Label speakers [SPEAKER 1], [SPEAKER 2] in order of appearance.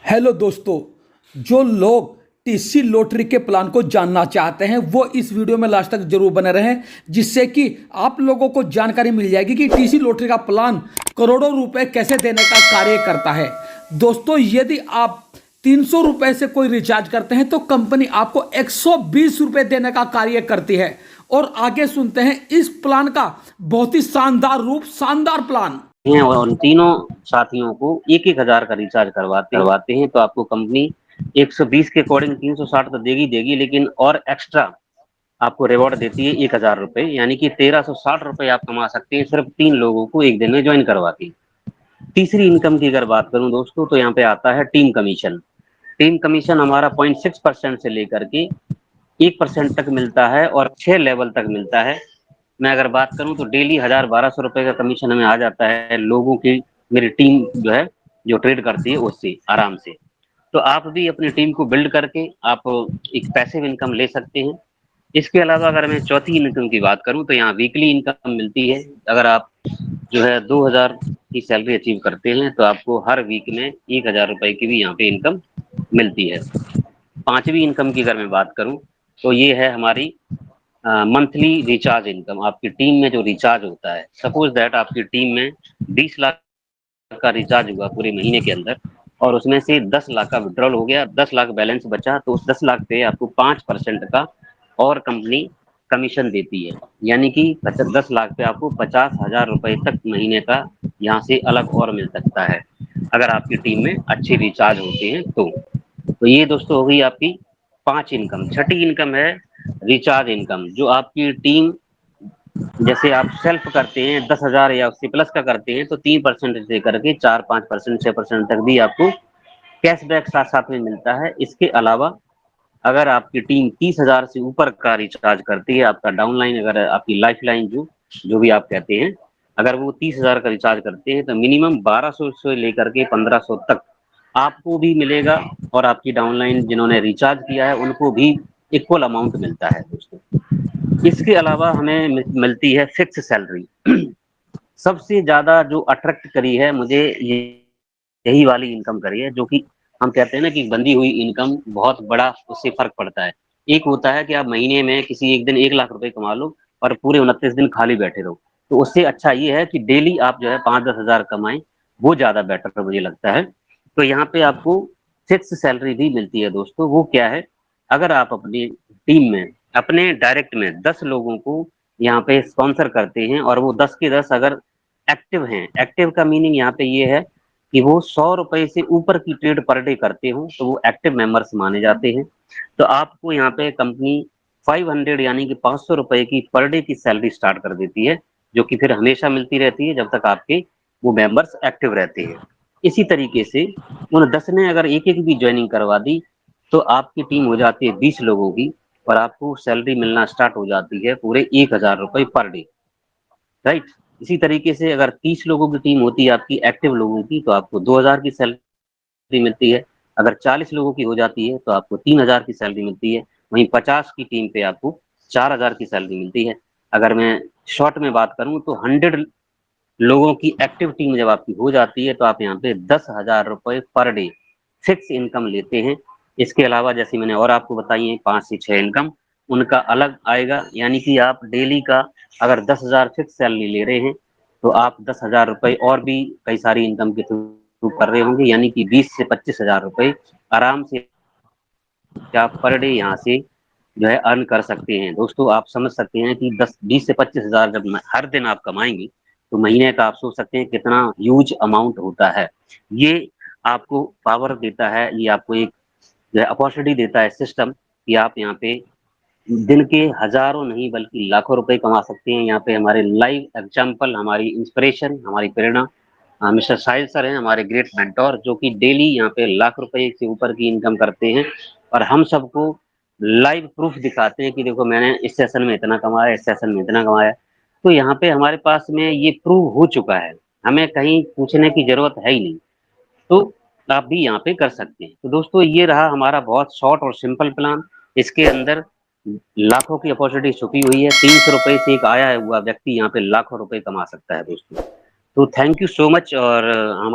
[SPEAKER 1] Hello दोस्तों, जो लोग टीसी लॉटरी के प्लान को जानना चाहते हैं वो इस वीडियो में लास्ट तक जरूर बने रहें, जिससे कि आप लोगों को जानकारी मिल जाएगी कि टीसी लॉटरी का प्लान करोड़ों रुपए कैसे देने का कार्य करता है। दोस्तों, यदि आप 300 रुपए से कोई रिचार्ज करते हैं तो कंपनी आपको 120 रुपए देने का कार्य करती है। और आगे सुनते हैं इस प्लान का बहुत ही शानदार रूप, शानदार प्लान
[SPEAKER 2] हैं और उन तीनों साथियों को 1-1 हजार का रिचार्ज करवाते हैं तो आपको कंपनी 120 के अकॉर्डिंग 360 तो देगी, लेकिन और एक्स्ट्रा आपको रिवॉर्ड देती है 1,000 रुपए, यानी कि 1,360 रुपए आप कमा सकते हैं सिर्फ 3 लोगों को एक दिन में ज्वाइन करवा के। तीसरी इनकम की अगर बात करूं दोस्तों, तो यहाँ पे आता है टीम कमीशन। टीम कमीशन हमारा 0.6% से लेकर के 1% तक मिलता है और 6 लेवल तक मिलता है। मैं अगर बात करूं तो डेली 1,000-1,200 रुपए का कमीशन हमें आ जाता है लोगों की, मेरी टीम जो है जो ट्रेड करती है उससे आराम से। तो आप भी अपनी टीम को बिल्ड करके आप एक पैसिव इनकम ले सकते हैं। इसके अलावा अगर मैं चौथी इनकम की बात करूं तो यहाँ वीकली इनकम मिलती है। अगर आप जो है 2,000 की सैलरी अचीव करते हैं तो आपको हर वीक में 1,000 रुपए की भी यहाँ पे इनकम मिलती है। पांचवी इनकम की अगर मैं बात करूं तो ये है हमारी मंथली रिचार्ज इनकम। आपकी टीम में जो रिचार्ज होता है, सपोज दैट आपकी टीम में 20 लाख का रिचार्ज हुआ पूरे महीने के अंदर और उसमें से 10 लाख का विड्रॉल हो गया, 10 लाख बैलेंस बचा, तो उस 10 लाख पे आपको 5% का और कंपनी कमीशन देती है, यानी कि 10 लाख पे आपको 50,000 रुपए तक महीने का यहाँ से अलग और मिल सकता है अगर आपकी टीम में अच्छे रिचार्ज होते हैं तो ये दोस्तों हो गई आपकी 5 इनकम। छठी इनकम है रिचार्ज इनकम। जो आपकी टीम, जैसे आप सेल्फ करते हैं 10,000 या उससे प्लस का करते हैं तो 3% से करके 4-5%, 6% तक भी आपको कैशबैक साथ साथ में मिलता है। इसके अलावा अगर आपकी टीम 30,000 से ऊपर का रिचार्ज करती है, आपका डाउनलाइन, अगर आपकी लाइफ लाइन जो भी आप कहते हैं, अगर वो 30,000 का रिचार्ज करते हैं तो मिनिमम 1200 से लेकर के 1500 तक आपको भी मिलेगा और आपकी डाउनलाइन जिन्होंने रिचार्ज किया है उनको भी इक्वल अमाउंट मिलता है दोस्तों। इसके अलावा हमें मिलती है फिक्स सैलरी। सबसे ज्यादा जो अट्रैक्ट करी है मुझे यही वाली इनकम करी है, जो कि हम कहते हैं ना कि बंधी हुई इनकम, बहुत बड़ा उससे फर्क पड़ता है। एक होता है कि आप महीने में किसी एक दिन 1 लाख रुपए कमा लो और पूरे 29 दिन खाली बैठे रहो, तो उससे अच्छा ये है कि डेली आप जो है 5-10 हजार कमाएं, वो ज्यादा बेटर मुझे लगता है। तो यहाँ पे आपको फिक्स सैलरी भी मिलती है दोस्तों। वो क्या है, अगर आप अपनी टीम में अपने डायरेक्ट में 10 लोगों को यहाँ पे स्पॉन्सर करते हैं और वो 10 के 10 अगर एक्टिव हैं, एक्टिव का मीनिंग यहाँ पे ये है कि वो 100 रुपए से ऊपर की ट्रेड पर डे करते हो तो वो एक्टिव मेंबर्स माने जाते हैं। तो आपको यहाँ पे कंपनी 500 यानी कि 500 रुपए की पर डे की सैलरी स्टार्ट कर देती है, जो कि फिर हमेशा मिलती रहती है जब तक आपके वो मेंबर्स एक्टिव रहते हैं। इसी तरीके से उन 10 ने अगर एक एक भी ज्वाइनिंग करवा दी तो आपकी टीम हो जाती है 20 लोगों की और आपको सैलरी मिलना स्टार्ट हो जाती है पूरे 1,000 रुपए पर डे, राइट। इसी तरीके से अगर 30 लोगों की टीम होती है आपकी एक्टिव लोगों की तो आपको 2,000 की सैलरी मिलती है। अगर 40 लोगों की हो जाती है तो आपको 3,000 की सैलरी मिलती है। वहीं 50 की टीम पे आपको 4,000 की सैलरी मिलती है। अगर मैं शॉर्ट में बात करूं तो 100 लोगों की एक्टिव टीम जब आपकी हो जाती है तो आप यहाँ पे 10,000 रुपए पर डे फिक्स इनकम लेते हैं। इसके अलावा जैसे मैंने और आपको बताई है 5 से 6 इनकम, उनका अलग आएगा, यानी कि आप डेली का अगर 10,000 फिक्स सैलरी ले रहे हैं तो आप 10,000 रुपए और भी कई सारी इनकम के थ्रू कर रहे होंगे, यानी कि 20 से 25,000 रुपए आराम से आप पर डे यहाँ से जो है अर्न कर सकते हैं। दोस्तों, आप समझ सकते हैं कि 20 से 25,000 जब हर दिन आप कमाएंगे तो महीने का आप सोच सकते हैं कितना ह्यूज अमाउंट होता है। ये आपको पावर देता है, ये आपको एक जो है अपॉर्चुनिटी देता है सिस्टम, कि आप यहाँ पे दिन के हजारों नहीं बल्कि लाखों रुपए कमा सकते हैं। यहाँ पे हमारे लाइव एग्जाम्पल, हमारी इंस्पिरेशन, हमारी प्रेरणा मिस्टर साहिल सर हैं, हमारे ग्रेट मेंटोर, जो कि डेली यहाँ पे लाख रुपए से ऊपर की इनकम करते हैं और हम सबको लाइव प्रूफ दिखाते हैं कि देखो मैंने इस सेशन में इतना कमाया, इस सेशन में इतना कमाया। तो यहाँ पे हमारे पास में ये प्रूव हो चुका है, हमें कहीं पूछने की जरूरत है ही नहीं। तो आप भी यहाँ पे कर सकते हैं। तो दोस्तों, ये रहा हमारा बहुत शॉर्ट और सिंपल प्लान। इसके अंदर लाखों की अपॉर्चुनिटी छुपी हुई है। 300 रुपए से एक आया हुआ व्यक्ति यहाँ पे लाखों रुपए कमा सकता है दोस्तों। तो थैंक यू सो मच। और हम